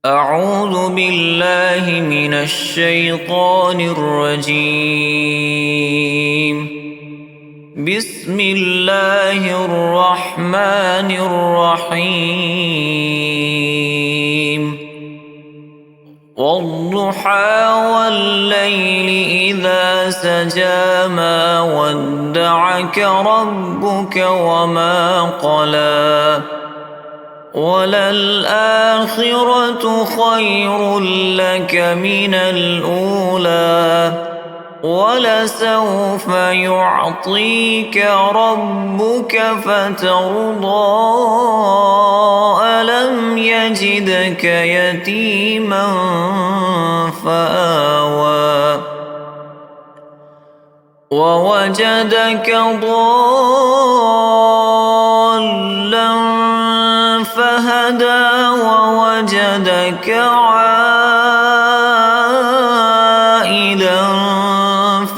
أعوذ بالله من الشيطان الرجيم. بسم الله الرحمن الرحيم. والضحى والليل إذا سجى ما ودعك ربك وما قلى وللآخرة خير لك من الأولى ولسوف يعطيك ربك فترضى ألم يجدك يتيما فآوى ووجدك ضالا فهدى ووجدك عائلا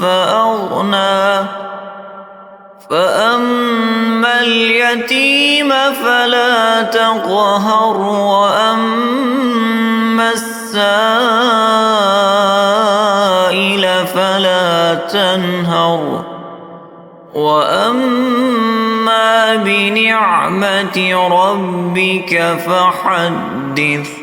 فأغنى فأما اليتيم فلا تقهر وأما السائل فلا تنهر وأما بنعمة ربك فحدث.